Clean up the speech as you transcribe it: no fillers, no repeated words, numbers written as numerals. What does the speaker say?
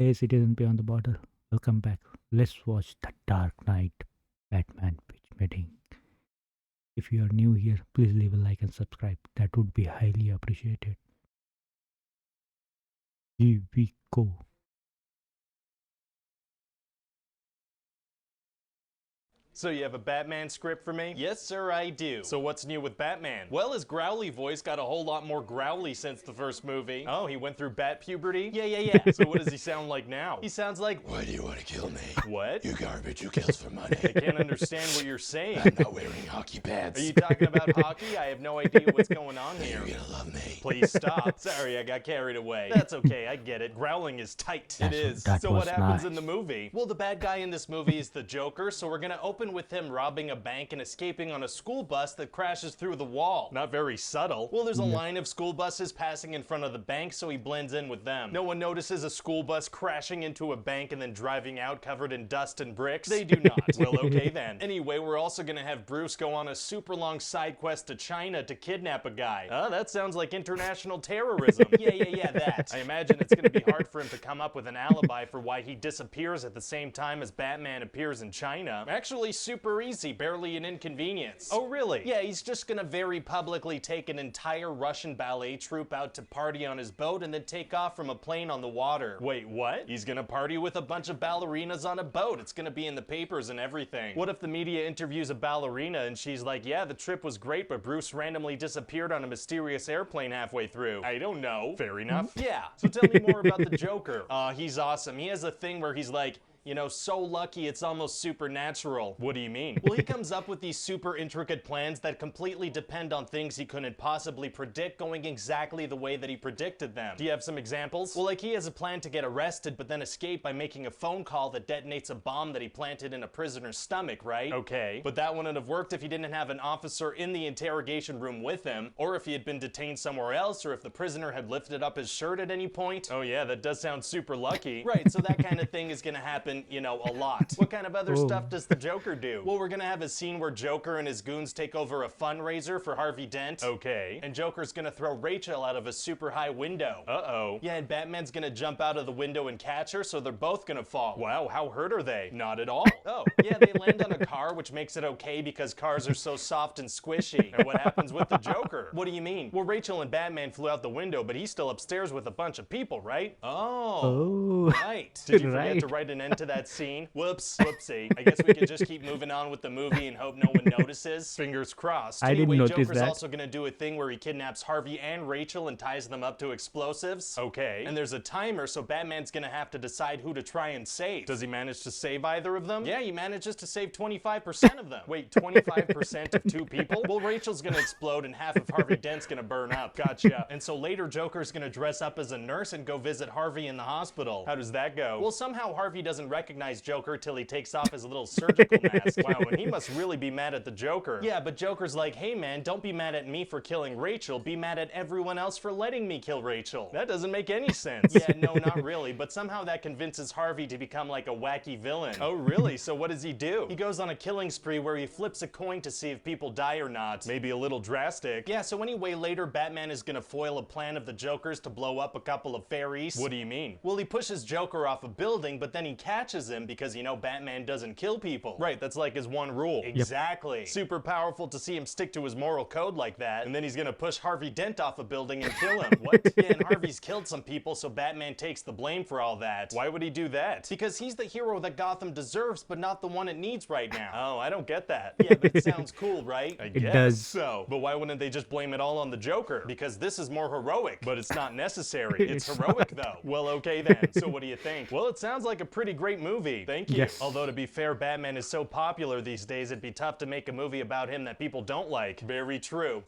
Hey, citizen beyond the border, welcome back. Let's watch The Dark Knight Batman pitch meeting. If you are new here, please leave a like and subscribe. That would be highly appreciated. Here we go. So you have a Batman script for me? Yes, sir, I do. So what's new with Batman? Well, his growly voice got a whole lot more growly since the first movie. Oh, he went through bat puberty? Yeah. So what does he sound like now? He sounds like... Why do you want to kill me? What? You garbage who kills for money. I can't understand what you're saying. I'm not wearing hockey pads. Are you talking about hockey? I have no idea what's going on here. You're gonna love me. Please stop. Sorry, I got carried away. That's okay, I get it. Growling is tight. It is. That So what was happens nice. in the movie? Well, the bad guy in this movie is the Joker, so we're gonna open with him robbing a bank and escaping on a school bus that crashes through the wall. Not very subtle. Well, there's a line of school buses passing in front of the bank, so he blends in with them. No one notices a school bus crashing into a bank and then driving out covered in dust and bricks. They do not. Well, okay then. Anyway, we're also gonna have Bruce go on a super long side quest to China to kidnap a guy. That sounds like international terrorism. Yeah, that. I imagine it's gonna be hard for him to come up with an alibi for why he disappears at the same time as Batman appears in China. Actually, super easy, barely an inconvenience. Oh, really? Yeah, he's just gonna very publicly take an entire Russian ballet troupe out to party on his boat and then take off from a plane on the water. Wait, what? He's gonna party with a bunch of ballerinas on a boat. It's gonna be in the papers and everything. What if the media interviews a ballerina and she's like, yeah, the trip was great, but Bruce randomly disappeared on a mysterious airplane halfway through? I don't know. Fair enough. Yeah, so tell me more about the Joker. He's awesome. He has a thing where he's like, you know, so lucky it's almost supernatural. What do you mean? Well, he comes up with these super intricate plans that completely depend on things he couldn't possibly predict going exactly the way that he predicted them. Do you have some examples? Well, like he has a plan to get arrested but then escape by making a phone call that detonates a bomb that he planted in a prisoner's stomach, right? Okay. But that wouldn't have worked if he didn't have an officer in the interrogation room with him, or if he had been detained somewhere else, or if the prisoner had lifted up his shirt at any point. Oh yeah, that does sound super lucky. Right, so that kind of thing is gonna happen, you know, a lot. What kind of other stuff does the Joker do? Well, we're gonna have a scene where Joker and his goons take over a fundraiser for Harvey Dent. Okay. And Joker's gonna throw Rachel out of a super high window. Uh-oh. Yeah, and Batman's gonna jump out of the window and catch her, so they're both gonna fall. Wow, how hurt are they? Not at all. Oh, yeah, they land on a car, which makes it okay because cars are so soft and squishy. And what happens with the Joker? What do you mean? Well, Rachel and Batman flew out the window, but he's still upstairs with a bunch of people, right? Oh. Right. Did you forget to write an end to that scene? Whoopsie. I guess we could just keep moving on with the movie and hope no one notices. Fingers crossed. I didn't notice Joker's that. also gonna do a thing where he kidnaps Harvey and Rachel and ties them up to explosives. Okay. And there's a timer, so Batman's gonna have to decide who to try and save. Does he manage to save either of them? Yeah, he manages to save 25% of them. Wait, 25% of two people? Well, Rachel's gonna explode and half of Harvey Dent's gonna burn up. Gotcha. And so later, Joker's gonna dress up as a nurse and go visit Harvey in the hospital. How does that go? Well, somehow Harvey doesn't recognize Joker till he takes off his little surgical mask. Wow, and he must really be mad at the Joker. Yeah, but Joker's like, hey man, don't be mad at me for killing Rachel, be mad at everyone else for letting me kill Rachel. That doesn't make any sense. Yeah, no, not really, but somehow that convinces Harvey to become like a wacky villain. Oh really? So what does he do? He goes on a killing spree where he flips a coin to see if people die or not. Maybe a little drastic. Yeah, so anyway, later Batman is gonna foil a plan of the Joker's to blow up a couple of fairies. What do you mean? Well, he pushes Joker off a building, but then he catches him because, you know, Batman doesn't kill people. Right, that's like his one rule. Exactly. Super powerful to see him stick to his moral code like that, and then he's gonna push Harvey Dent off a building and kill him. What? Yeah, and Harvey's killed some people, so Batman takes the blame for all that. Why would he do that? Because he's the hero that Gotham deserves, but not the one it needs right now. Oh, I don't get that. Yeah, but it sounds cool, right? I guess does. so. But why wouldn't they just blame it all on the Joker? Because this is more heroic, but it's not necessary. It's heroic though. Well, okay then. So what do you think? Well, it sounds like a pretty great movie. Thank you. Yes. Although to be fair, Batman is so popular these days, it'd be tough to make a movie about him that people don't like. Very true.